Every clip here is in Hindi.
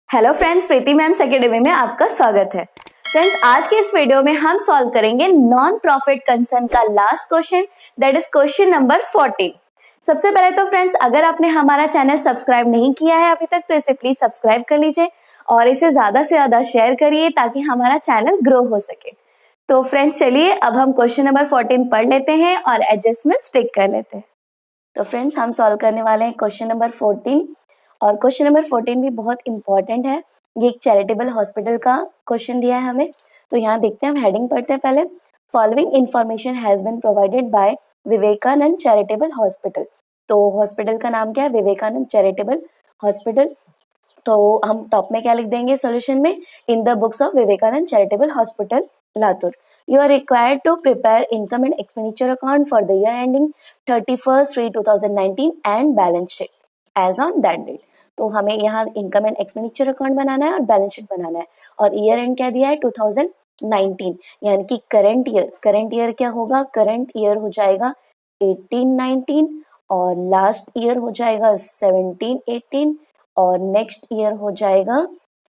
हेलो फ्रेंड्स, प्रीति मैम्स एकेडमी में आपका स्वागत है। फ्रेंड्स, आज के इस वीडियो में हम सॉल्व करेंगे नॉन प्रॉफिट कंसर्न का last question, that is question number 14। सबसे पहले तो फ्रेंड्स, अगर आपने हमारा चैनल सब्सक्राइब नहीं किया है अभी तक तो इसे प्लीज सब्सक्राइब कर लीजिए और इसे ज्यादा से ज्यादा शेयर करिए ताकि हमारा चैनल ग्रो हो सके। तो फ्रेंड्स, चलिए अब हम क्वेश्चन नंबर 14 पढ़ लेते हैं और एडजस्टमेंट टिक कर लेते हैं। तो फ्रेंड्स, हम सॉल्व करने वाले हैं क्वेश्चन नंबर 14 और क्वेश्चन नंबर 14 भी बहुत इंपॉर्टेंट है। ये एक चैरिटेबल हॉस्पिटल का क्वेश्चन दिया है हमें। तो यहाँ देखते हैं, हम हेडिंग पढ़ते हैं पहले। Following information has been provided by Vivekananda charitable hospital. तो हॉस्पिटल का नाम क्या है? Vivekananda charitable hospital. तो हम टॉप में क्या लिख देंगे सोल्यूशन में? In the books of Vivekananda charitable hospital Latur you are required to prepare income and expenditure account for the year ending 31st-3/2019 and balance sheet as on that date। तो हमें यहाँ इनकम एंड एक्सपेंडिचर अकाउंट बनाना है और बैलेंस शीट बनाना है और ईयर एंड क्या दिया है? 2019, यानी कि करंट ईयर। करंट ईयर क्या होगा? करंट ईयर हो जाएगा 18-19 और लास्ट ईयर हो जाएगा 17-18 और नेक्स्ट ईयर हो जाएगा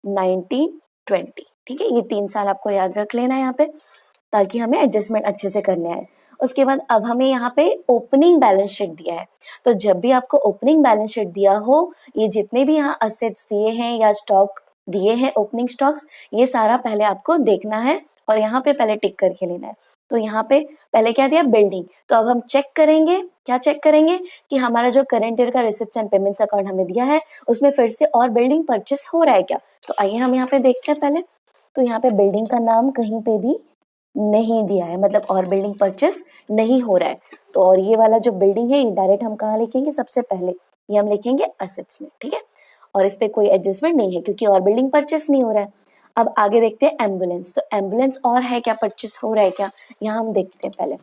19-20। ठीक है, ये 3 साल आपको याद रख लेना है यहाँ पे ताकि हमें एडजस्टमेंट अच्छे से करने आए। उसके बाद अब हमें यहाँ पे ओपनिंग बैलेंस शीट दिया है। तो जब भी आपको ओपनिंग बैलेंस शीट दिया हो, ये जितने भी यहाँ असेट्स दिए हैं या स्टॉक दिए हैं, ओपनिंग स्टॉक्स, ये सारा पहले आपको देखना है और यहाँ पे पहले टिक करके लेना है। तो यहाँ पे पहले क्या दिया? बिल्डिंग। तो अब हम चेक करेंगे, क्या चेक करेंगे कि हमारा जो करंट ईयर का रिसिप्ट्स एंड पेमेंट्स अकाउंट हमें दिया है उसमें फिर से और बिल्डिंग परचेस हो रहा है क्या। तो आइए हम यहाँ पे देखते हैं पहले। तो यहाँ पे बिल्डिंग का नाम कहीं पे भी नहीं दिया है, मतलब और बिल्डिंग परचेस नहीं हो रहा है। तो और ये वाला जो बिल्डिंग है ये डायरेक्ट हम कहाँ लिखेंगे? सबसे पहले ये हम लिखेंगे असेट्स में। ठीक है, और इस पे कोई एडजस्टमेंट नहीं है क्योंकि और बिल्डिंग परचेस नहीं हो रहा है। अब आगे देखते हैं एम्बुलेंस। तो एम्बुलेंस और है क्या? परचेस हो रहा है क्या? यहाँ हम देखते हैं पहले।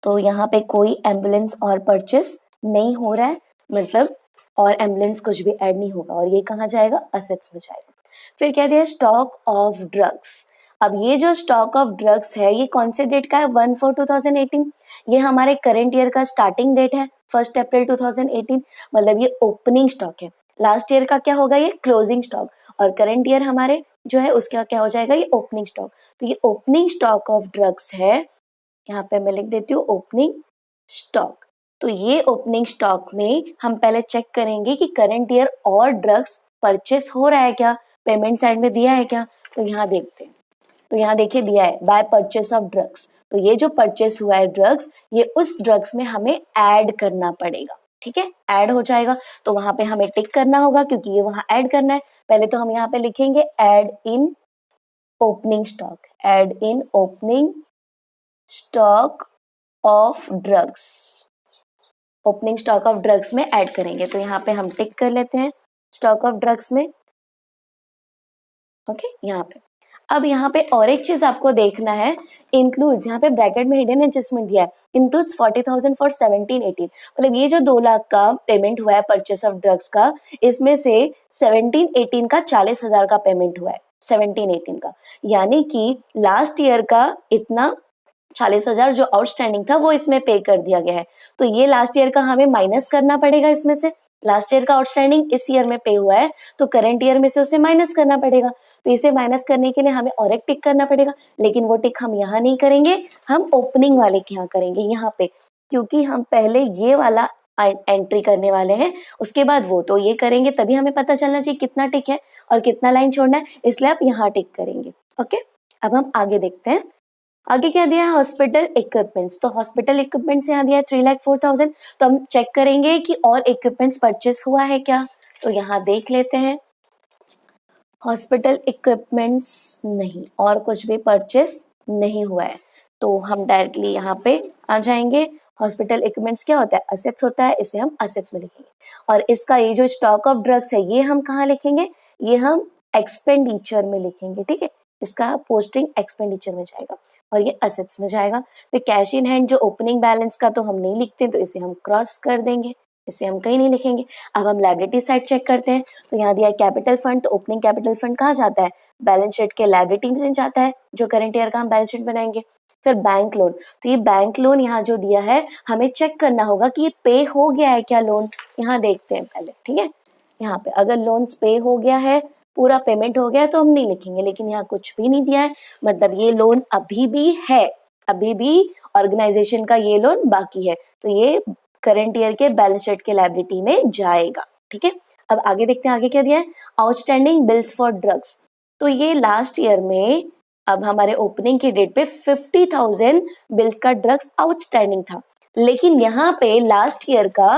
तो यहाँ पे कोई एम्बुलेंस और परचेस नहीं हो रहा है, मतलब और एम्बुलेंस कुछ भी ऐड नहीं होगा और ये कहाँ जाएगा? असेट्स में जाएगा। फिर क्या दिया? Stock of drugs. अब ये जो स्टॉक ऑफ ड्रग्स है ये कौन से डेट का है? 1/4/2018। ये हमारे करंट ईयर का स्टार्टिंग डेट है 1 अप्रैल 2018, मतलब ये ओपनिंग स्टॉक है। लास्ट ईयर का क्या होगा? ये क्लोजिंग स्टॉक। और करंट ईयर हमारे जो है उसका क्या हो जाएगा? ये ओपनिंग स्टॉक। तो ये ओपनिंग स्टॉक ऑफ ड्रग्स है, यहाँ पे मैं लिख देती हूँ ओपनिंग स्टॉक। तो ये ओपनिंग स्टॉक में हम पहले चेक करेंगे कि करंट ईयर और ड्रग्स परचेस हो रहा है क्या, पेमेंट साइड में दिया है क्या। तो यहाँ देखते हैं। तो यहाँ देखिए दिया है बाय परचेस ऑफ ड्रग्स। तो ये जो परचेस हुआ है ड्रग्स, ये उस ड्रग्स में हमें ऐड करना पड़ेगा। ठीक है, ऐड हो जाएगा तो वहां पे हमें टिक करना होगा क्योंकि ये वहां ऐड करना है। पहले तो हम यहाँ पे लिखेंगे add in opening stock, add in opening stock of drugs. Opening stock of drugs में ऐड करेंगे। तो यहाँ पे हम टिक कर लेते हैं स्टॉक ऑफ ड्रग्स में। ओके, यहाँ पे अब यहाँ पे और एक चीज आपको देखना है, इंक्लूड्स। यहाँ पे ब्रैकेट में हिडन एडजस्टमेंट दिया है, इंक्लूड्स 40,000 फॉर 17-18। मतलब ये जो 2 लाख का पेमेंट हुआ है परचेस ऑफ ड्रग्स का, इसमें से 17-18 का 40,000 का पेमेंट हुआ है, 17-18 का। यानी कि लास्ट ईयर का इतना 40,000 जो आउटस्टैंडिंग था वो इसमें पे कर दिया गया है। तो ये लास्ट ईयर का हमें माइनस करना पड़ेगा इसमें से। लास्ट ईयर का आउटस्टैंडिंग इस ईयर में पे हुआ है तो करंट ईयर में से उसे माइनस करना पड़ेगा। तो इसे माइनस करने के लिए हमें और एक टिक करना पड़ेगा, लेकिन वो टिक हम यहाँ नहीं करेंगे, हम ओपनिंग वाले के यहाँ करेंगे यहाँ पे, क्योंकि हम पहले ये वाला एंट्री करने वाले हैं, उसके बाद वो। तो ये करेंगे तभी हमें पता चलना चाहिए कितना टिक है और कितना लाइन छोड़ना है, इसलिए आप यहाँ टिक करेंगे। ओके, अब हम आगे देखते हैं। आगे क्या दिया है? Hospital equipments. तो हॉस्पिटल इक्विपमेंट्स यहाँ दिया है 3,04,000। तो हम चेक करेंगे कि और इक्विपमेंट्स परचेस हुआ है क्या। तो यहाँ देख लेते हैं, हॉस्पिटल इक्विपमेंट्स नहीं, और कुछ भी परचेस नहीं हुआ है। तो हम डायरेक्टली यहाँ पे आ जाएंगे। हॉस्पिटल इक्विपमेंट्स क्या होता है? असेट्स होता है, इसे हम असेट्स में लिखेंगे। और इसका ये जो स्टॉक ऑफ ड्रग्स है ये हम कहाँ लिखेंगे? ये हम एक्सपेंडिचर में लिखेंगे। ठीक है, इसका पोस्टिंग एक्सपेंडिचर में जाएगा और ये असेट्स में जाएगा। फिर कैश इन हैंड जो ओपनिंग बैलेंस का तो हम नहीं लिखते, तो इसे हम क्रॉस कर देंगे, इसे हम कहीं नहीं लिखेंगे। अब हम लायबिलिटी साइड चेक करते हैं। तो यहाँ दिया है कैपिटल फंड। तो ओपनिंग कैपिटल फंड कहाँ जाता है? बैलेंस शीट के लायबिलिटी में जाता है, जो करंट ईयर का हम बैलेंस शीट बनाएंगे। फिर बैंक लोन। तो ये बैंक लोन यहाँ जो दिया है हमें चेक करना होगा कि ये पे हो गया है क्या लोन, यहाँ देखते हैं पहले। ठीक है, यहाँ पे अगर लोन्स पे हो गया है, पूरा पेमेंट हो गया है तो हम नहीं लिखेंगे, लेकिन यहाँ कुछ भी नहीं दिया है, मतलब ये लोन अभी भी है, अभी भी ऑर्गेनाइजेशन का ये लोन बाकी है, तो ये करंट ईयर के बैलेंस शीट के लायबिलिटी में जाएगा। ठीक है, अब आगे देखते हैं आगे क्या दिया है। आउटस्टैंडिंग बिल्स फॉर ड्रग्स, तो ये लास्ट ईयर में अब हमारे ओपनिंग की डेट पे 50,000 बिल्स का ड्रग्स आउटस्टैंडिंग था, लेकिन यहाँ पे लास्ट ईयर का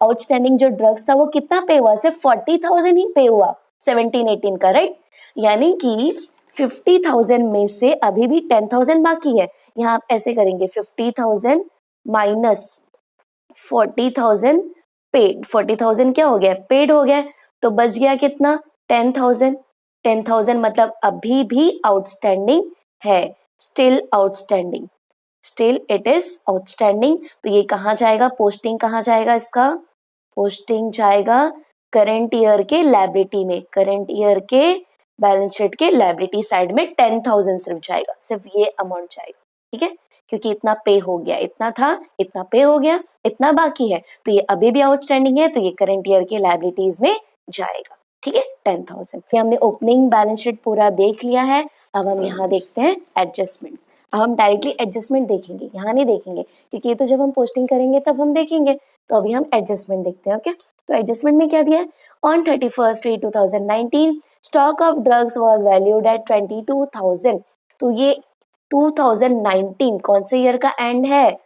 आउटस्टैंडिंग जो ड्रग्स था वो कितना पे हुआ, सिर्फ 40,000 ही पे हुआ 17-18 का, राइट। यानी कि 50,000 में से अभी भी 10,000 बाकी है। यहाँ आप ऐसे करेंगे 50,000 माइनस 40,000 पेड, 40,000 क्या हो गया, पेड हो गया, तो बच गया कितना 10,000। 10,000 मतलब अभी भी आउटस्टैंडिंग है, still outstanding, still it is outstanding. तो ये कहाँ जाएगा, पोस्टिंग कहाँ जाएगा इसका, पोस्टिंग जाएगा करंट ईयर के लायबिलिटी में, करंट ईयर के बैलेंस शीट के लायबिलिटी साइड में 10,000 सिर्फ जाएगा, सिर्फ ये अमाउंट जाएगा। ठीक है, क्योंकि इतना पे हो गया, इतना था, इतना पे हो गया, इतना बाकी है, तो ये अभी भी आउटस्टैंडिंग है, तो ये करंट ईयर के लायबिलिटीज में जाएगा। ठीक है, 10,000। फिर हमने ओपनिंग बैलेंस शीट पूरा देख लिया है, अब हम यहाँ देखते हैं एडजस्टमेंट्स। अब हम डायरेक्टली एडजस्टमेंट देखेंगे, यहाँ नहीं देखेंगे, क्योंकि ये तो जब हम पोस्टिंग करेंगे तब हम देखेंगे, तो अभी हम एडजस्टमेंट देखते हैं। ओके, तो एडजस्टमेंट में क्या दिया है, on 31st May 2019 stock of drugs was valued at 22,000। तो ये 2019 कौन से ईयर का एंड है,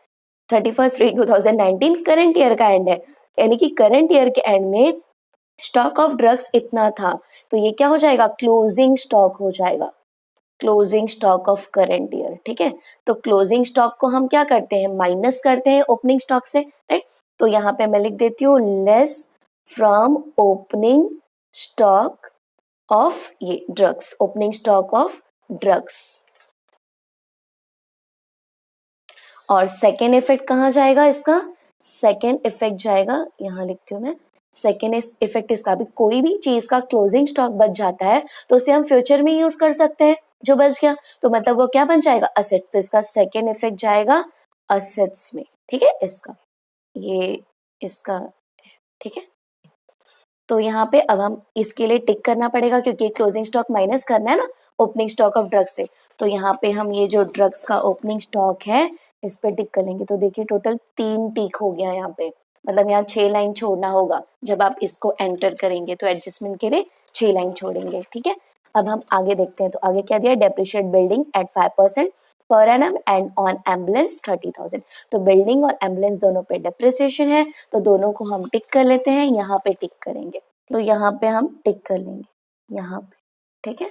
31st May 2019 करंट ईयर का एंड है, यानी कि करंट ईयर के एंड में स्टॉक ऑफ ड्रग्स इतना था, तो ये क्या हो जाएगा, क्लोजिंग स्टॉक हो जाएगा, closing stock of current year. ठीक है, तो क्लोजिंग स्टॉक को हम क्या करते हैं, माइनस करते हैं ओपनिंग स्टॉक से, राइट। तो यहाँ पे मैं लिख देती हूँ less from opening stock of ये drugs, opening stock of drugs. और सेकेंड इफेक्ट कहाँ जाएगा इसका, सेकेंड इफेक्ट जाएगा, यहाँ लिखती हूँ मैं, सेकेंड इफेक्ट इसका भी, कोई भी चीज का क्लोजिंग स्टॉक बच जाता है तो उसे हम फ्यूचर में यूज कर सकते हैं, जो बच गया तो मतलब वो क्या बन जाएगा, असेट्स। तो इसका सेकेंड इफेक्ट जाएगा असेट्स में। ठीक है, इसका ये इसका, ठीक है। तो यहाँ पे अब हम इसके लिए टिक करना पड़ेगा, क्योंकि क्लोजिंग स्टॉक माइनस करना है ना ओपनिंग स्टॉक ऑफ ड्रग्स से, तो यहाँ पे हम ये जो ड्रग्स का ओपनिंग स्टॉक है इस पे टिक करेंगे। तो देखिए टोटल 3 टिक हो गया यहाँ पे, मतलब यहाँ 6 लाइन छोड़ना होगा जब आप इसको एंटर करेंगे, तो एडजस्टमेंट के लिए 6 लाइन छोड़ेंगे। ठीक है, अब हम आगे देखते हैं, तो आगे क्या दिया, depreciate building at 5% per annum and on ambulance 30,000। तो बिल्डिंग और एम्बुलेंस दोनों पे डेप्रिसिएशन है, तो दोनों को हम टिक कर लेते हैं, यहाँ पे टिक करेंगे, तो यहाँ पे हम टिक कर लेंगे यहाँ पे। ठीक है,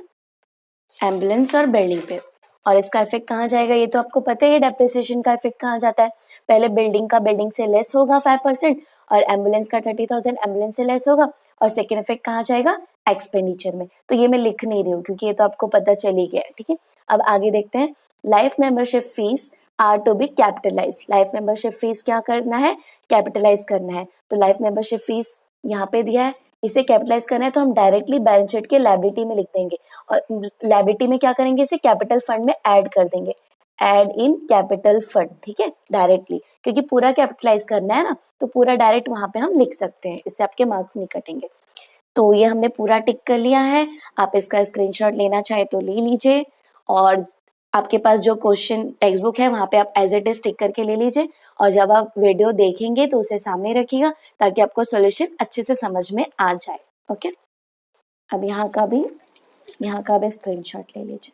एम्बुलेंस और बिल्डिंग पे। और इसका इफेक्ट कहाँ जाएगा, ये तो आपको पता है, ये डेप्रिसिएशन का इफेक्ट कहाँ जाता है, पहले बिल्डिंग का बिल्डिंग से लेस होगा 5% और एम्बुलेंस का 30,000 एम्बुलेंस से लेस होगा, और सेकेंड इफेक्ट कहाँ जाएगा, एक्सपेंडिचर में। तो ये मैं लिख नहीं रही हूँ क्योंकि ये तो आपको पता चल ही गया है। ठीक है, अब आगे देखते हैं, life membership fees are to be capitalize. Life membership fees क्या करना है, कैपिटलाइज करना है। तो लाइफ मेंबरशिप फीस यहाँ पे दिया है, इसे कैपिटलाइज करना है तो हम डायरेक्टली बैलेंस शीट के लायबिलिटी में लिख देंगे, और लायबिलिटी में क्या करेंगे, इसे कैपिटल फंड में ऐड कर देंगे, ऐड इन कैपिटल फंड। ठीक है, डायरेक्टली, क्योंकि पूरा कैपिटलाइज करना है ना, तो पूरा डायरेक्ट वहां पे हम लिख सकते हैं, इससे आपके मार्क्स नहीं कटेंगे। तो ये हमने पूरा टिक कर लिया है, आप इसका स्क्रीनशॉट लेना चाहे तो ले लीजिए, और आपके पास जो क्वेश्चन टेक्स्ट बुक है वहां पे आप एज इट इज टिक करके ले लीजिए, और जब आप वीडियो देखेंगे तो उसे सामने रखिएगा ताकि आपको सॉल्यूशन अच्छे से समझ में आ जाए। ओके, अब यहाँ का भी स्क्रीनशॉट ले लीजिए।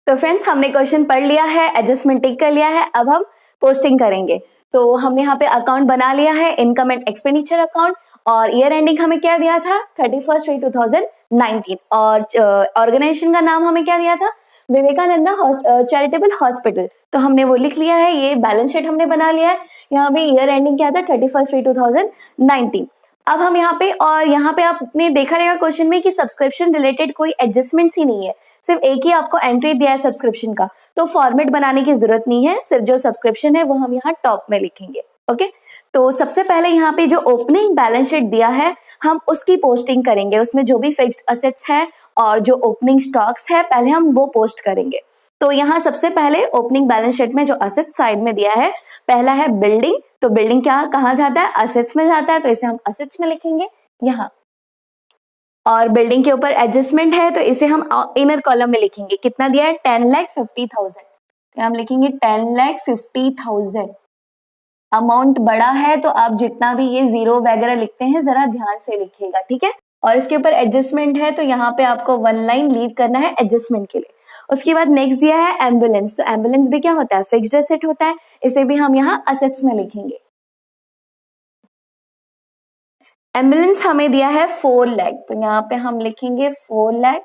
तो फ्रेंड्स, हमने क्वेश्चन पढ़ लिया है, एडजस्टमेंट टिक कर लिया है, अब हम पोस्टिंग करेंगे। तो हमने यहाँ पे अकाउंट बना लिया है, इनकम एंड एक्सपेंडिचर अकाउंट, और ईयर एंडिंग हमें क्या दिया था, 31st May 2019, और ऑर्गेनाइजेशन का नाम हमें क्या दिया था, विवेकानंदा चैरिटेबल हॉस्पिटल। तो हमने वो लिख लिया है, ये बैलेंस शीट हमने बना लिया है। यहाँ पे ईयर एंडिंग क्या था, 31st May 2019। अब हम यहाँ पे, और यहाँ पे आपने देखा रहेगा क्वेश्चन में कि सब्सक्रिप्शन रिलेटेड कोई एडजस्टमेंट्स ही नहीं है, सिर्फ एक ही आपको एंट्री दिया है सब्सक्रिप्शन का, तो फॉर्मेट बनाने की जरूरत नहीं है, सिर्फ जो सब्सक्रिप्शन है वो हम यहाँ टॉप में लिखेंगे। ओके, तो सबसे पहले यहाँ पे जो ओपनिंग बैलेंस शीट दिया है हम उसकी पोस्टिंग करेंगे, उसमें जो भी फिक्स्ड असेट्स हैं और जो ओपनिंग स्टॉक्स है पहले हम वो पोस्ट करेंगे। तो यहाँ सबसे पहले ओपनिंग बैलेंस शीट में जो असेट साइड में दिया है, पहला है बिल्डिंग, तो बिल्डिंग क्या कहाँ जाता है, असेट्स में जाता है, तो इसे हम असेट्स में लिखेंगे यहाँ। और बिल्डिंग के ऊपर एडजस्टमेंट है तो इसे हम इनर कॉलम में लिखेंगे, कितना दिया है 10,50,000, तो हम लिखेंगे 10,50,000। अमाउंट बड़ा है तो आप जितना भी ये जीरो वगैरह लिखते हैं जरा ध्यान से लिखिएगा, ठीक है। और इसके ऊपर एडजस्टमेंट है तो यहाँ पे आपको 1 लाइन लीव करना है एडजस्टमेंट के लिए। उसके बाद नेक्स्ट दिया है एम्बुलेंस, तो एम्बुलेंस भी क्या होता है, फिक्स्ड एसेट होता है, इसे भी हम यहाँ असेट्स में लिखेंगे। एम्बुलेंस हमें दिया है 4 लाख, तो यहाँ पे हम लिखेंगे 4 लाख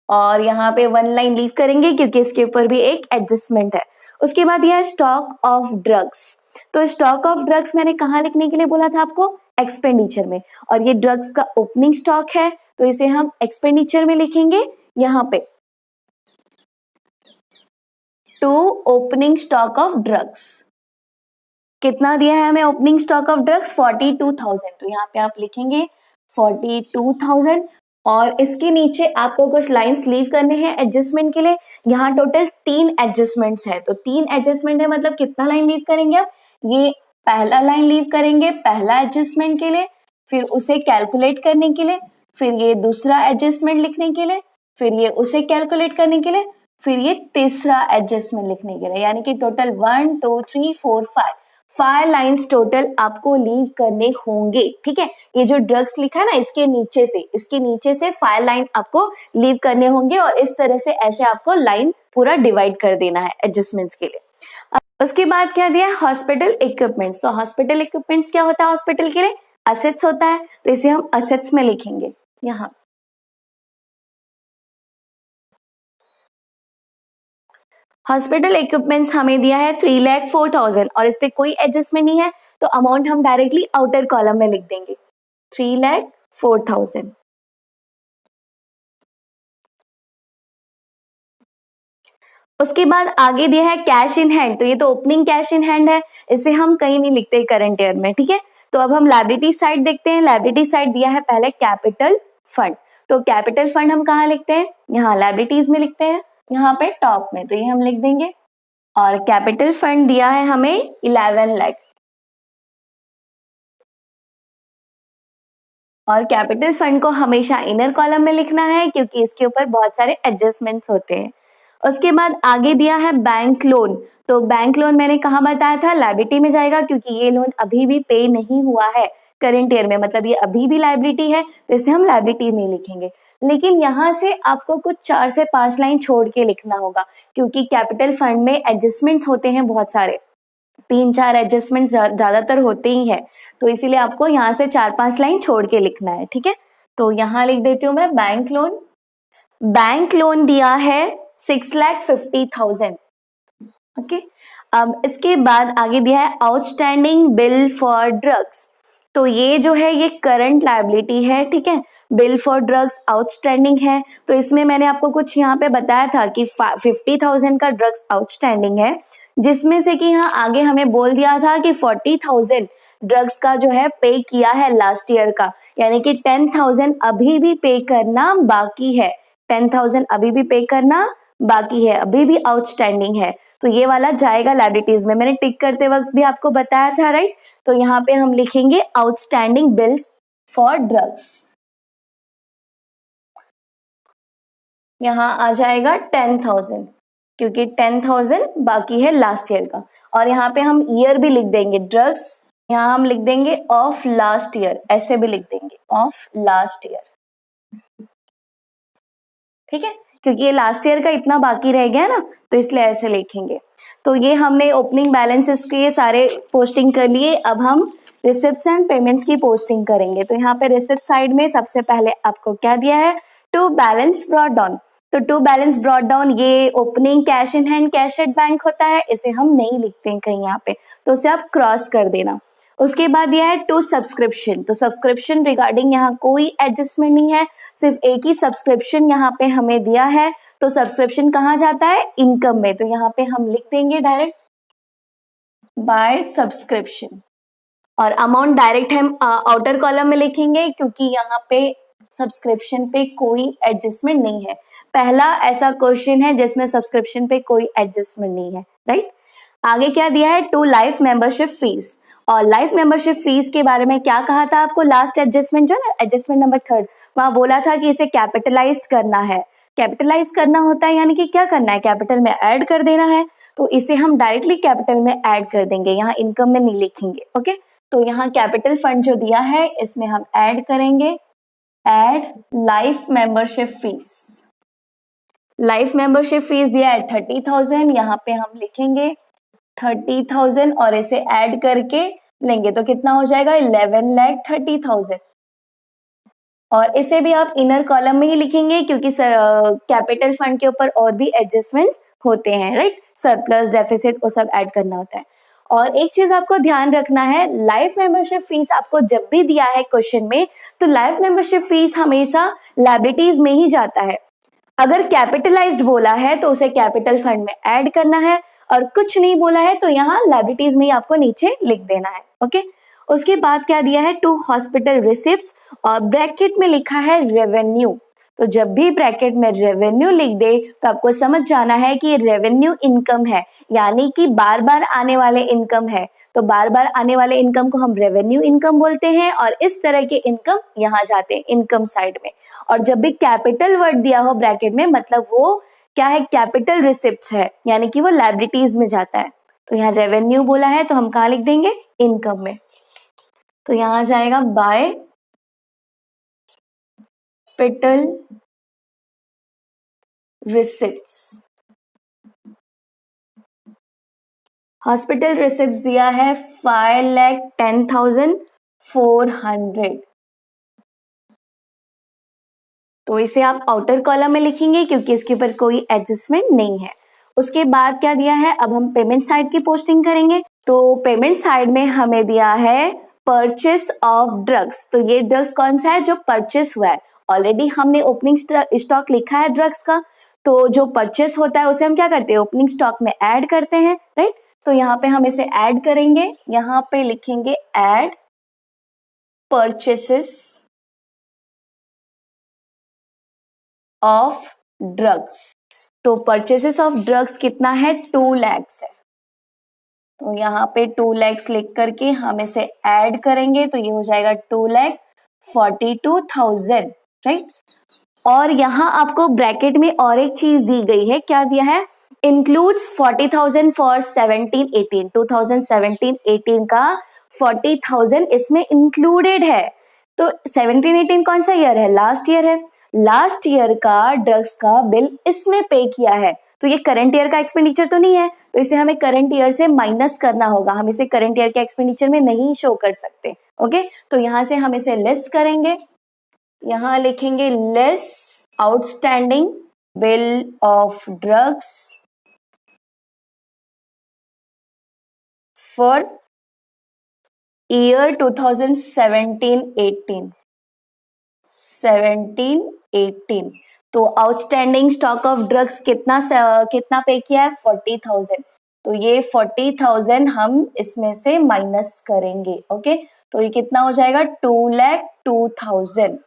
और यहाँ पे 1 लाइन लीव करेंगे क्योंकि इसके ऊपर भी एक एडजस्टमेंट है। उसके बाद यह है स्टॉक ऑफ ड्रग्स, तो स्टॉक ऑफ ड्रग्स मैंने कहाँ लिखने के लिए बोला था आपको, एक्सपेंडिचर में, और ये ड्रग्स का ओपनिंग स्टॉक है तो इसे हम एक्सपेंडिचर में लिखेंगे यहाँ पे, to opening stock of drugs. कितना दिया है हमें ओपनिंग स्टॉक ऑफ ड्रग्स, 42,000, तो यहाँ पे आप लिखेंगे 42,000 और इसके नीचे आपको कुछ लाइंस लीव करने हैं एडजस्टमेंट के लिए। यहाँ टोटल 3 एडजस्टमेंट्स है, तो 3 एडजस्टमेंट है मतलब कितना लाइन लीव करेंगे आप, ये पहला लाइन लीव करेंगे पहला एडजस्टमेंट के लिए, फिर उसे कैलकुलेट करने के लिए, फिर ये दूसरा एडजस्टमेंट लिखने के लिए, फिर ये उसे कैलकुलेट करने के लिए, फिर ये तीसरा एडजस्टमेंट लिखने के लिए, यानी कि टोटल 1 2 3 4 5 लाइंस टोटल आपको लीव करने होंगे, ठीक है। ये जो ड्रग्स लिखा है ना इसके नीचे से 5 लाइन आपको लीव करने होंगे और इस तरह से ऐसे आपको लाइन पूरा डिवाइड कर देना है एडजस्टमेंट्स के लिए। उसके बाद क्या दिया, हॉस्पिटल इक्विपमेंट्स, तो हॉस्पिटल इक्विपमेंट्स क्या होता है, हॉस्पिटल के लिए असेट्स होता है, तो इसे हम असेट्स में लिखेंगे यहाँ। हॉस्पिटल इक्विपमेंट्स हमें दिया है 3,04,000 और इस पे कोई एडजस्टमेंट नहीं है तो अमाउंट हम डायरेक्टली आउटर कॉलम में लिख देंगे 3,04,000। उसके बाद आगे दिया है कैश इन हैंड, तो ये तो ओपनिंग कैश इन हैंड है, इसे हम कहीं नहीं लिखते करंट ईयर में, ठीक है। तो अब हम लायबिलिटी साइड देखते हैं, लायबिलिटी साइड दिया है पहले कैपिटल फंड, तो कैपिटल फंड हम कहाँ लिखते हैं, यहाँ लायबिलिटीज में लिखते हैं, यहाँ पे टॉप में, तो ये हम लिख देंगे। और कैपिटल फंड दिया है हमें 11 लाख और कैपिटल फंड को हमेशा इनर कॉलम में लिखना है क्योंकि इसके ऊपर बहुत सारे एडजस्टमेंट्स होते हैं। उसके बाद आगे दिया है बैंक लोन, तो बैंक लोन मैंने कहा बताया था लायबिलिटी में जाएगा क्योंकि ये लोन अभी भी पे नहीं हुआ है करंट ईयर में, मतलब ये अभी भी लायबिलिटी है तो इसे हम लायबिलिटी में लिखेंगे। लेकिन यहाँ से आपको कुछ 4 से 5 लाइन छोड़ के लिखना होगा क्योंकि कैपिटल फंड में एडजस्टमेंट्स होते हैं बहुत सारे, 3-4 एडजस्टमेंट ज्यादातर होते ही है, तो इसीलिए आपको यहाँ से 4-5 लाइन छोड़ के लिखना है, ठीक है। तो यहाँ लिख देती हूँ मैं बैंक लोन, बैंक लोन दिया है 6,50,000, ओके। अब इसके बाद आगे दिया है आउटस्टैंडिंग बिल फॉर ड्रग्स, तो ये जो है ये करंट लायबिलिटी है, ठीक है। बिल फॉर ड्रग्स आउटस्टैंडिंग है, तो इसमें मैंने आपको कुछ यहाँ पे बताया था कि 50,000 का ड्रग्स आउटस्टैंडिंग है, जिसमें से कि यहाँ आगे हमें बोल दिया था कि 40,000 ड्रग्स का जो है पे किया है लास्ट ईयर का, यानी कि 10,000 अभी भी पे करना बाकी है, 10,000 अभी भी पे करना बाकी है, अभी भी आउटस्टैंडिंग है, तो ये वाला जाएगा लायबिलिटीज में। मैंने टिक करते वक्त भी आपको बताया था, राइट। तो यहाँ पे हम लिखेंगे आउटस्टैंडिंग बिल्स फॉर ड्रग्स, यहाँ आ जाएगा 10,000 क्योंकि 10,000 बाकी है लास्ट ईयर का। और यहाँ पे हम ईयर भी लिख देंगे, ड्रग्स यहाँ हम लिख देंगे ऑफ लास्ट ईयर, ऐसे भी लिख देंगे ऑफ लास्ट ईयर, ठीक है, क्योंकि ये लास्ट ईयर का इतना बाकी रह गया ना तो इसलिए ऐसे लिखेंगे। तो ये हमने ओपनिंग बैलेंसेस के सारे पोस्टिंग कर लिए, अब हम रिसिप्ट्स एंड पेमेंट्स की पोस्टिंग करेंगे। तो यहाँ पे रिसिप्ट साइड में सबसे पहले आपको क्या दिया है, टू बैलेंस ब्रॉट डाउन, तो टू बैलेंस ब्रॉट डाउन ये opening cash in hand cash at bank होता है, इसे हम नहीं लिखते हैं कहीं यहाँ पे, तो उसे आप क्रॉस कर देना। उसके बाद दिया है टू सब्सक्रिप्शन, तो सब्सक्रिप्शन रिगार्डिंग यहाँ कोई एडजस्टमेंट नहीं है, सिर्फ एक ही सब्सक्रिप्शन यहाँ पे हमें दिया है, तो सब्सक्रिप्शन कहाँ जाता है, इनकम में, तो यहाँ पे हम लिख देंगे डायरेक्ट बाय सब्सक्रिप्शन। और अमाउंट डायरेक्ट हम आउटर कॉलम में लिखेंगे क्योंकि यहाँ पे सब्सक्रिप्शन पे कोई एडजस्टमेंट नहीं है। पहला ऐसा क्वेश्चन है जिसमें सब्सक्रिप्शन पे कोई एडजस्टमेंट नहीं है, राइट। आगे क्या दिया है, टू लाइफ मेंबरशिप फीस। और लाइफ मेंबरशिप फीस के बारे में क्या कहा था आपको, लास्ट एडजस्टमेंट जो है एडजस्टमेंट नंबर 3, वहां बोला था कि इसे कैपिटलाइज करना है। कैपिटलाइज करना होता है यानी कि क्या करना है, कैपिटल में ऐड कर देना है। तो इसे हम डायरेक्टली कैपिटल में ऐड कर देंगे, यहाँ इनकम में नहीं लिखेंगे, ओके। तो यहाँ कैपिटल फंड जो दिया है इसमें हम ऐड करेंगे, add life membership fees. Life membership fees दिया है 30,000, यहाँ पे हम लिखेंगे 30,000 और इसे ऐड करके लेंगे तो कितना हो जाएगा 11,30,000। और इसे भी आप इनर कॉलम में ही लिखेंगे क्योंकि कैपिटल फंड के ऊपर और भी एडजस्टमेंट्स होते हैं, राइट। सरप्लस, डेफिसिट वो सब ऐड करना होता है। और एक चीज आपको ध्यान रखना है, लाइफ मेंबरशिप फीस आपको जब भी दिया है क्वेश्चन में तो लाइफ मेंबरशिप फीस हमेशा लायबिलिटीज में ही जाता है। अगर कैपिटलाइज्ड बोला है तो उसे कैपिटल फंड में ऐड करना है, और कुछ नहीं बोला है तो यहाँ लायबिलिटीज में ही आपको नीचे लिख देना है, ओके। उसके बाद क्या दिया है, टू हॉस्पिटल रिसिप्ट्स और ब्रैकेट में लिखा है रेवेन्यू। तो जब भी ब्रैकेट में रेवेन्यू लिख दे तो आपको समझ जाना है कि रेवेन्यू इनकम है, यानी कि बार बार आने वाले इनकम है। तो बार बार आने वाले इनकम को हम रेवेन्यू इनकम बोलते हैं और इस तरह के इनकम यहाँ जाते हैं इनकम साइड में। और जब भी कैपिटल वर्ड दिया हो ब्रैकेट में मतलब वो क्या है, कैपिटल रिसिप्ट्स है, यानी कि वो लायबिलिटीज में जाता है। तो यहाँ रेवेन्यू बोला है तो हम कहाँ लिख देंगे, इनकम में। तो यहाँ जाएगा bye hospital receipts. Hospital receipts दिया है 5,10,400। तो इसे आप आउटर कॉलम में लिखेंगे क्योंकि इसके ऊपर कोई एडजस्टमेंट नहीं है। उसके बाद क्या दिया है, अब हम पेमेंट साइड की पोस्टिंग करेंगे। तो पेमेंट साइड में हमें दिया है परचेस ऑफ ड्रग्स। तो ये ड्रग्स कौन सा है, जो परचेस हुआ है। ऑलरेडी हमने ओपनिंग स्टॉक लिखा है ड्रग्स का, तो जो परचेस होता है उसे हम क्या करते हैं, ओपनिंग स्टॉक में ऐड करते हैं, राइट। तो यहाँ पे हम इसे ऐड करेंगे, यहाँ पे लिखेंगे ऐड परचेसेस ऑफ ड्रग्स। तो परचेसेस ऑफ ड्रग्स कितना है, 2 lakhs है। तो यहाँ पे 2 lakhs लिख करके हम इसे ऐड करेंगे तो ये हो जाएगा 2,42,000, राइट। और यहाँ आपको ब्रैकेट में और एक चीज दी गई है, क्या दिया है, इंक्लूड्स 40,000 फॉर 17-18। 2017-18 का 40,000 इसमें इंक्लूडेड है। तो 17-18 कौन सा ईयर है, लास्ट ईयर है। लास्ट ईयर का ड्रग्स का बिल इसमें पे किया है, तो ये करंट ईयर का एक्सपेंडिचर तो नहीं है, तो इसे हमें करंट ईयर से माइनस करना होगा। हम इसे करंट ईयर के एक्सपेंडिचर में नहीं शो कर सकते, ओके। तो यहाँ से हम इसे लेस करेंगे, यहाँ लिखेंगे less outstanding bill of drugs for year 2017-18। 17-18 तो आउटस्टैंडिंग स्टॉक ऑफ ड्रग्स कितना पे किया है, 40,000। तो ये 40,000 हम इसमें से माइनस करेंगे, ओके। तो ये कितना हो जाएगा, 2,02,000।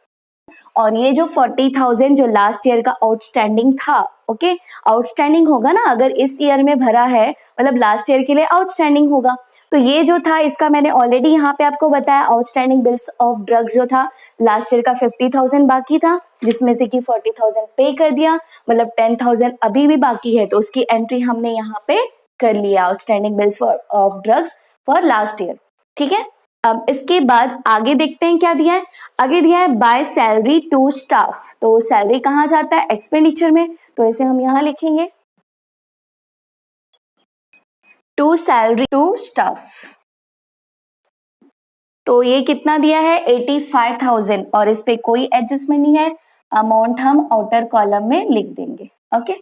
और ये जो 40,000 जो लास्ट ईयर का आउटस्टैंडिंग था, ओके, आउटस्टैंडिंग होगा ना, अगर इस ईयर में भरा है मतलब लास्ट ईयर के लिए आउटस्टैंडिंग होगा। तो ये जो था इसका मैंने ऑलरेडी यहाँ पे आपको बताया, आउटस्टैंडिंग बिल्स ऑफ ड्रग्स जो था लास्ट ईयर का 50,000 बाकी था, जिसमें से कि 40,000 पे कर दिया, मतलब 10,000 अभी भी बाकी है, तो उसकी एंट्री हमने यहाँ पे कर लिया, outstanding bills of drugs for last year, ठीक है। अब इसके बाद आगे देखते हैं क्या दिया है। आगे दिया है बाय सैलरी टू स्टाफ। तो सैलरी कहाँ जाता है, एक्सपेंडिचर में, तो इसे हम यहाँ लिखेंगे टू सैलरी टू स्टाफ। तो ये कितना दिया है, 85,000 और इस पे कोई एडजस्टमेंट नहीं है, अमाउंट हम आउटर कॉलम में लिख देंगे, ओके।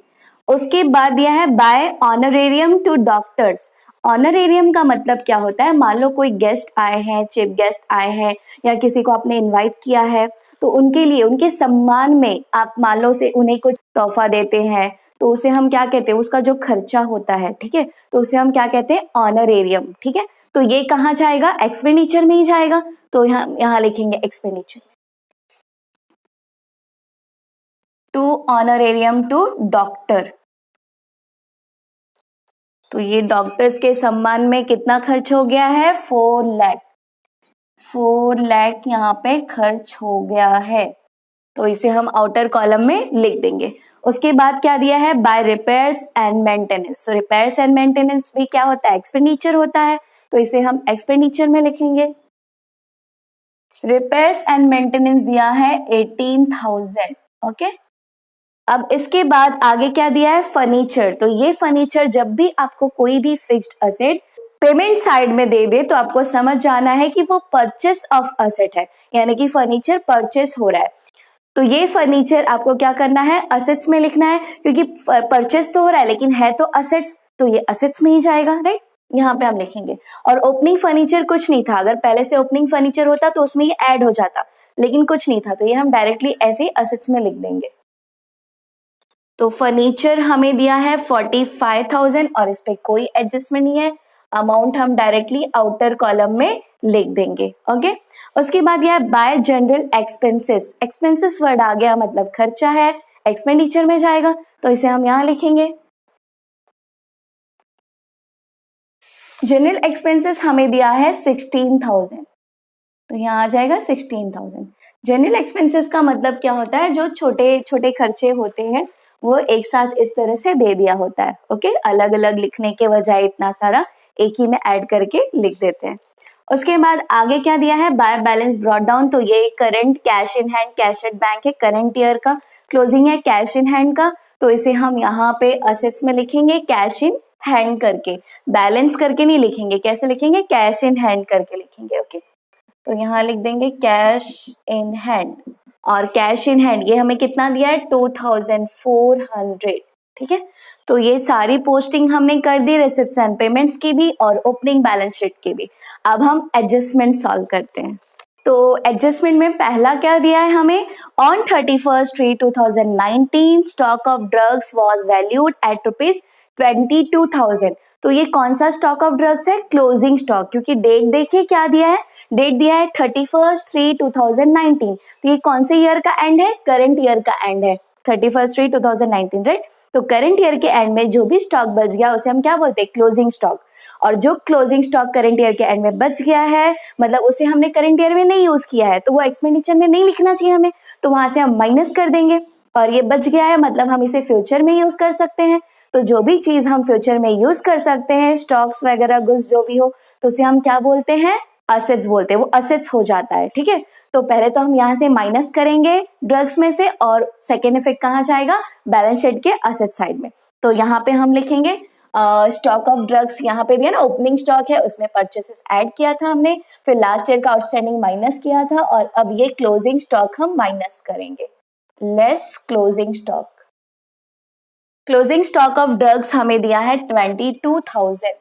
उसके बाद दिया है by honorarium to doctors. Honorarium का मतलब क्या होता है, मान लो कोई गेस्ट आए हैं, चीफ गेस्ट आए हैं या किसी को आपने इनवाइट किया है, तो उनके लिए उनके सम्मान में आप मान लो से उन्हें कुछ तोहफा देते हैं, तो उसे हम क्या कहते हैं, उसका जो खर्चा होता है, ठीक है, तो उसे हम क्या कहते हैं, ऑनरेरियम, ठीक है। तो ये कहाँ जाएगा, एक्सपेंडिचर में ही जाएगा, तो यहाँ लिखेंगे expenditure. To honorarium to doctor. तो ये डॉक्टर्स के सम्मान में कितना खर्च हो गया है? 4 लाख। 4 लाख यहाँ पे खर्च हो गया है, तो इसे हम आउटर कॉलम में लिख देंगे। उसके बाद क्या दिया है? By repairs and maintenance. तो रिपेयर्स एंड मेंटेनेंस भी क्या होता है? एक्सपेंडिचर होता है, तो इसे हम एक्सपेंडिचर में लिखेंगे। रिपेयर्स एंड मेंटेनेंस दिया है 18,000। ओके, अब इसके बाद आगे क्या दिया है? फर्नीचर। तो ये फर्नीचर जब भी आपको कोई भी फिक्स्ड असेट पेमेंट साइड में दे दे तो आपको समझ जाना है कि वो परचेस ऑफ असेट है, यानी कि फर्नीचर परचेस हो रहा है। तो ये फर्नीचर आपको क्या करना है? असेट्स में लिखना है, क्योंकि परचेस तो हो रहा है लेकिन है तो असेट्स, तो ये असेट्स में ही जाएगा, राइट? यहाँ पे हम लिखेंगे। और ओपनिंग फर्नीचर कुछ नहीं था, अगर पहले से ओपनिंग फर्नीचर होता तो उसमें ये ऐड हो जाता, लेकिन कुछ नहीं था, तो ये हम डायरेक्टली ऐसे ही असेट्स में लिख देंगे। तो फर्नीचर हमें दिया है 45,000 और इस पे कोई एडजस्टमेंट नहीं है, अमाउंट हम डायरेक्टली आउटर कॉलम में लिख देंगे। ओके, उसके बाद यह by general expenses. Expenses word आ गया, मतलब खर्चा है, एक्सपेंडिचर में जाएगा, तो इसे हम यहाँ लिखेंगे। जनरल एक्सपेंसेस हमें दिया है 16,000, तो यहाँ आ जाएगा 16,000। जनरल एक्सपेंसेस का मतलब क्या होता है? जो छोटे छोटे खर्चे होते हैं वो एक साथ इस तरह से दे दिया होता है। ओके, अलग अलग लिखने के बजाय इतना सारा एक ही में ऐड करके लिख देते हैं। उसके बाद आगे क्या दिया है? By balance brought down. तो ये current cash in hand, cash at bank है, करंट ईयर का क्लोजिंग है कैश इन हैंड का, तो इसे हम यहाँ पे असेट्स में लिखेंगे कैश इन हैंड करके, बैलेंस करके नहीं लिखेंगे। कैसे लिखेंगे? कैश इन हैंड करके लिखेंगे। ओके, तो यहाँ लिख देंगे कैश इन हैंड। और कैश इन हैंड ये हमें कितना दिया है? 2,400। ठीक है, तो ये सारी पोस्टिंग हमने कर दी, रिसिप्ट्स एंड पेमेंट्स की भी और ओपनिंग बैलेंस शीट की भी। अब हम एडजस्टमेंट सॉल्व करते हैं। तो एडजस्टमेंट में पहला क्या दिया है हमें? On 31st 3/2019 stock of drugs was valued at ₹22,000। तो ये कौन सा स्टॉक ऑफ ड्रग्स है? क्लोजिंग स्टॉक, क्योंकि डेट देखिए क्या दिया है? डेट दिया है 31st 3/2019। तो ये कौन से ईयर का एंड है? करंट ईयर का एंड है, 31st 3/2019, राइट? तो करंट ईयर के एंड में जो भी स्टॉक बच गया उसे हम क्या बोलते हैं? Closing stock. और जो क्लोजिंग स्टॉक करंट ईयर के एंड में बच गया है, मतलब उसे हमने करंट ईयर में नहीं यूज किया है, तो वो एक्सपेंडिचर में नहीं लिखना चाहिए हमें, तो वहां से हम माइनस कर देंगे। और ये बच गया है मतलब हम इसे फ्यूचर में यूज कर सकते हैं। तो जो भी चीज हम फ्यूचर में यूज कर सकते हैं, स्टॉक्स वगैरह गुड्स जो भी हो, तो उसे हम क्या बोलते हैं? असेट्स बोलते हैं, वो असेट्स हो जाता है। ठीक है, तो पहले तो हम यहाँ से माइनस करेंगे ड्रग्स में से, और सेकेंड इफेक्ट कहाँ जाएगा? बैलेंस शीट के असेट साइड में। तो यहाँ पे हम लिखेंगे स्टॉक ऑफ ड्रग्स, यहाँ पे दिया ना ओपनिंग स्टॉक है, उसमें परचेसेस ऐड किया था हमने, फिर लास्ट ईयर का आउटस्टैंडिंग माइनस किया था, और अब ये क्लोजिंग स्टॉक हम माइनस करेंगे, less closing stock. Closing stock of drugs हमें दिया है 22,000,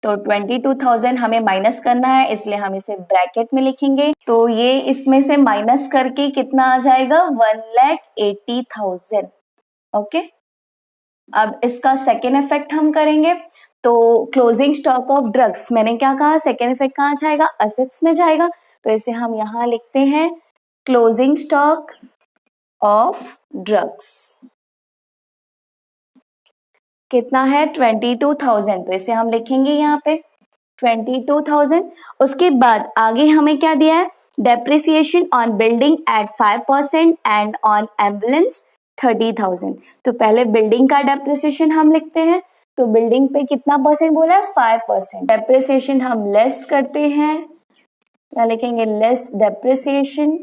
तो 22,000 हमें माइनस करना है, इसलिए हम इसे ब्रैकेट में लिखेंगे। तो ये इसमें से माइनस करके कितना आ जाएगा? 1,80,000। ओके, अब इसका सेकेंड इफेक्ट हम करेंगे। तो क्लोजिंग स्टॉक ऑफ ड्रग्स, मैंने क्या कहा? सेकेंड इफेक्ट कहाँ जाएगा? असेट्स में जाएगा, तो इसे हम यहाँ लिखते हैं क्लोजिंग स्टॉक ऑफ ड्रग्स। कितना है? 22,000, तो इसे हम लिखेंगे यहाँ पे 22,000। उसके बाद आगे हमें क्या दिया है? Depreciation on building at 5% and on ambulance 30,000। तो पहले बिल्डिंग का डेप्रिसिएशन हम लिखते हैं, तो बिल्डिंग पे कितना परसेंट बोला है? 5%। डेप्रिसिएशन हम लेस करते हैं, क्या लिखेंगे? Less depreciation.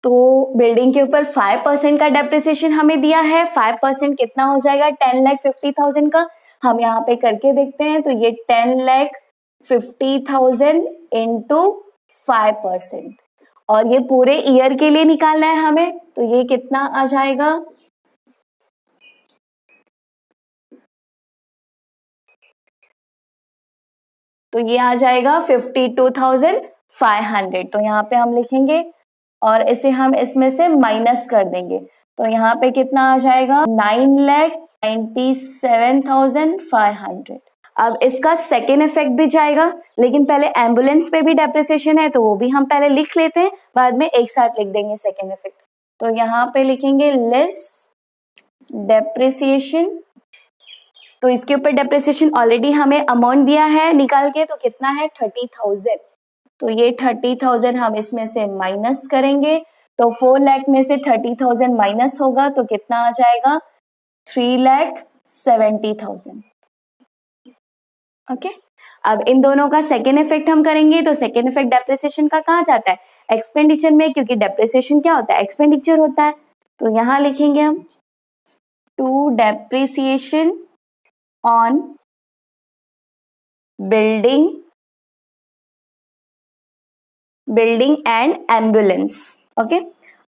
तो बिल्डिंग के ऊपर 5% का डेप्रिसिएशन हमें दिया है, 5% कितना हो जाएगा? 10,50,000 का। हम यहाँ पे करके देखते हैं, तो ये 10,50,000 इंटू 5%, और ये पूरे ईयर के लिए निकालना है हमें, तो ये कितना आ जाएगा? तो ये आ जाएगा 52,500। तो यहाँ पे हम लिखेंगे और इसे हम इसमें से माइनस कर देंगे, तो यहाँ पे कितना आ जाएगा? 9,97,500। अब इसका सेकेंड इफेक्ट भी जाएगा, लेकिन पहले एम्बुलेंस पे भी डेप्रिसिएशन है, तो वो भी हम पहले लिख लेते हैं, बाद में एक साथ लिख देंगे सेकेंड इफेक्ट। तो यहाँ पे लिखेंगे लेस डेप्रिसिएशन, तो इसके ऊपर डेप्रिसिएशन ऑलरेडी हमें अमाउंट दिया है निकाल के, तो कितना है 30,000। तो ये 30,000 हम इसमें से माइनस करेंगे, तो 4 लाख में से 30,000 माइनस होगा तो कितना आ जाएगा 3,70,000। ओके, अब इन दोनों का सेकेंड इफेक्ट हम करेंगे, तो सेकेंड इफेक्ट डेप्रिसिएशन का कहाँ जाता है, एक्सपेंडिचर में, क्योंकि डेप्रिसिएशन क्या होता है, एक्सपेंडिचर होता है। तो यहां लिखेंगे हम to depreciation on building and ambulance. Okay,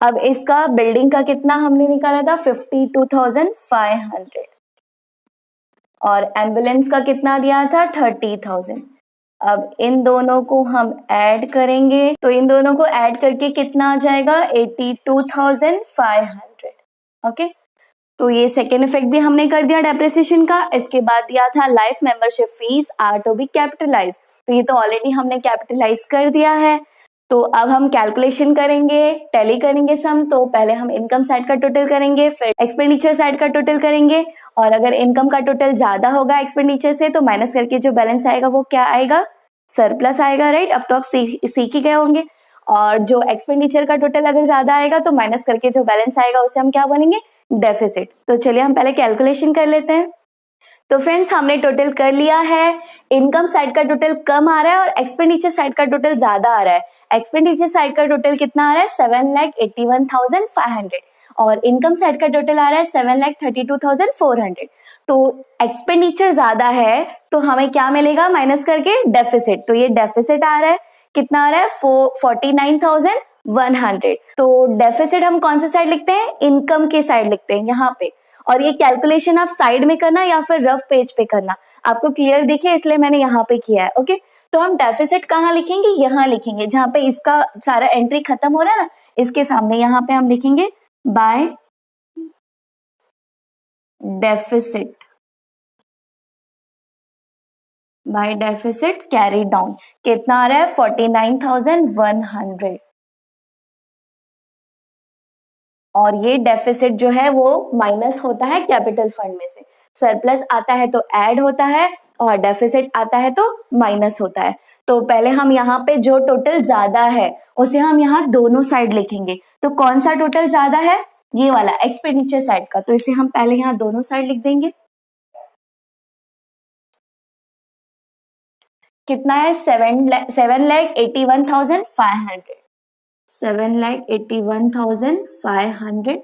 अब इसका बिल्डिंग का कितना हमने निकाला था 52,500 और एम्बुलेंस का कितना दिया था 30,000। अब इन दोनों को हम ऐड करेंगे, तो इन दोनों को ऐड करके कितना आ जाएगा 82,500। ओके, तो ये सेकेंड इफेक्ट भी हमने कर दिया डेप्रिसिएशन का। इसके बाद दिया था life membership fees are to be capitalize, तो ये तो ऑलरेडी हमने कैपिटलाइज कर दिया है। तो अब हम कैलकुलेशन करेंगे, टैली करेंगे सम। तो पहले हम इनकम साइड का टोटल करेंगे, फिर एक्सपेंडिचर साइड का टोटल करेंगे, और अगर इनकम का टोटल ज्यादा होगा एक्सपेंडिचर से तो माइनस करके जो बैलेंस आएगा वो क्या आएगा, सरप्लस आएगा, राइट। अब तो आप सीख ही गए होंगे। और जो एक्सपेंडिचर का टोटल अगर ज्यादा आएगा तो माइनस करके जो बैलेंस आएगा उसे हम क्या बोलेंगे, डेफिसिट। तो चलिए हम पहले कैलकुलेशन कर लेते हैं। तो फ्रेंड्स हमने टोटल कर लिया है, इनकम साइड का टोटल कम आ रहा है और एक्सपेंडिचर साइड का टोटल ज्यादा आ रहा है। एक्सपेंडिचर साइड का टोटल कितना आ रहा है 7,81,500 और इनकम साइड का टोटल आ रहा है 7,32,400। तो एक्सपेंडिचर ज्यादा है तो हमें क्या मिलेगा माइनस करके, डेफिसिट। तो ये डेफिसिट आ रहा है, कितना आ रहा है 49,100। तो डेफिसिट हम कौन से साइड लिखते हैं, इनकम के साइड लिखते हैं यहाँ पे। और ये कैलकुलेशन आप साइड में करना या फिर रफ पेज पे करना, आपको क्लियर दिखे इसलिए मैंने यहाँ पे किया है। ओके, तो हम डेफिसिट कहाँ लिखेंगे, यहाँ लिखेंगे जहाँ पे इसका सारा एंट्री खत्म हो रहा है ना, इसके सामने यहाँ पे हम लिखेंगे बाय डेफिसिट कैरी डाउन। कितना आ रहा है 49,100। और ये डेफिसिट जो है वो माइनस होता है कैपिटल फंड में से, सरप्लस आता है तो ऐड होता है और डेफिसिट आता है तो माइनस होता है। तो पहले हम यहाँ पे जो टोटल ज्यादा है उसे हम यहाँ दोनों साइड लिखेंगे। तो कौन सा टोटल ज्यादा है, ये वाला एक्सपेंडिचर साइड का, तो इसे हम पहले यहाँ दोनों साइड लिख देंगे। कितना है 7,81,500, 7,81,500,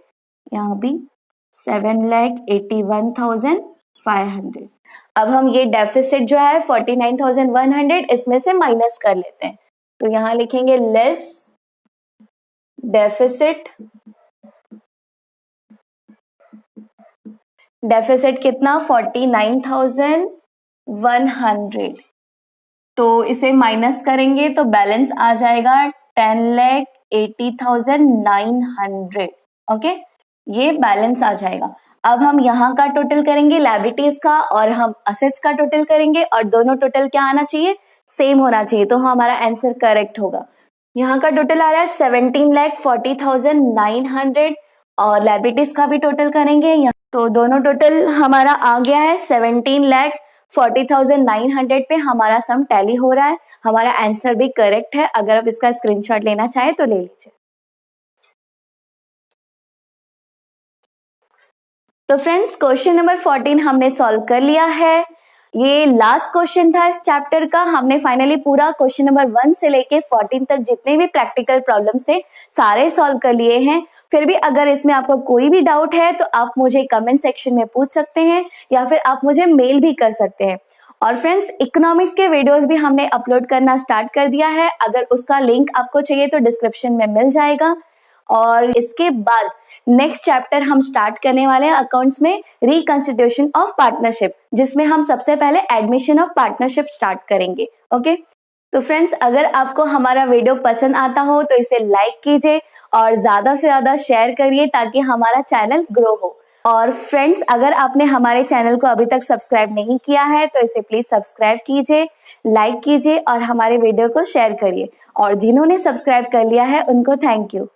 यहाँ भी 7,81,500। अब हम ये डेफिसिट जो है 49,100 इसमें से माइनस कर लेते हैं। तो यहाँ लिखेंगे लेस डेफिसिट। डेफिसिट कितना 49,100, तो इसे माइनस करेंगे तो बैलेंस आ जाएगा 10,80,900। ओके, ये बैलेंस आ जाएगा। अब हम यहाँ का टोटल करेंगे लायबिलिटीज का और हम असेट्स का टोटल करेंगे और दोनों टोटल क्या आना चाहिए, सेम होना चाहिए, तो हमारा आंसर करेक्ट होगा। यहाँ का टोटल आ रहा है 17,40,900 और लायबिलिटीज का भी टोटल करेंगे यहाँ, तो दोनों टोटल हमारा आ गया है 17,40,900 पे हमारा सम टैली हो रहा है। हमारा आंसर भी करेक्ट है, अगर आप इसका स्क्रीनशॉट लेना चाहे तो ले लीजिए। तो फ्रेंड्स क्वेश्चन नंबर 14 हमने सॉल्व कर लिया है। ये लास्ट क्वेश्चन था इस चैप्टर का। हमने फाइनली पूरा क्वेश्चन नंबर 1 से लेके 14 तक जितने भी प्रैक्टिकल प्रॉब्लम्स थे सारे सॉल्व कर लिए हैं। फिर भी अगर इसमें आपको कोई भी डाउट है तो आप मुझे कमेंट सेक्शन में पूछ सकते हैं या फिर आप मुझे मेल भी कर सकते हैं। और फ्रेंड्स इकोनॉमिक्स के वीडियोस भी हमने अपलोड करना स्टार्ट कर दिया है, अगर उसका लिंक आपको चाहिए तो डिस्क्रिप्शन में मिल जाएगा। और इसके बाद नेक्स्ट चैप्टर हम स्टार्ट करने वाले हैं अकाउंट्स में, रिकंस्टिट्यूशन ऑफ पार्टनरशिप, जिसमें हम सबसे पहले एडमिशन ऑफ पार्टनरशिप स्टार्ट करेंगे। ओके, तो फ्रेंड्स अगर आपको हमारा वीडियो पसंद आता हो तो इसे लाइक कीजिए और ज्यादा से ज्यादा शेयर करिए ताकि हमारा चैनल ग्रो हो। और फ्रेंड्स अगर आपने हमारे चैनल को अभी तक सब्सक्राइब नहीं किया है तो इसे प्लीज सब्सक्राइब कीजिए, लाइक कीजिए और हमारे वीडियो को शेयर करिए। और जिन्होंने सब्सक्राइब कर लिया है उनको थैंक यू।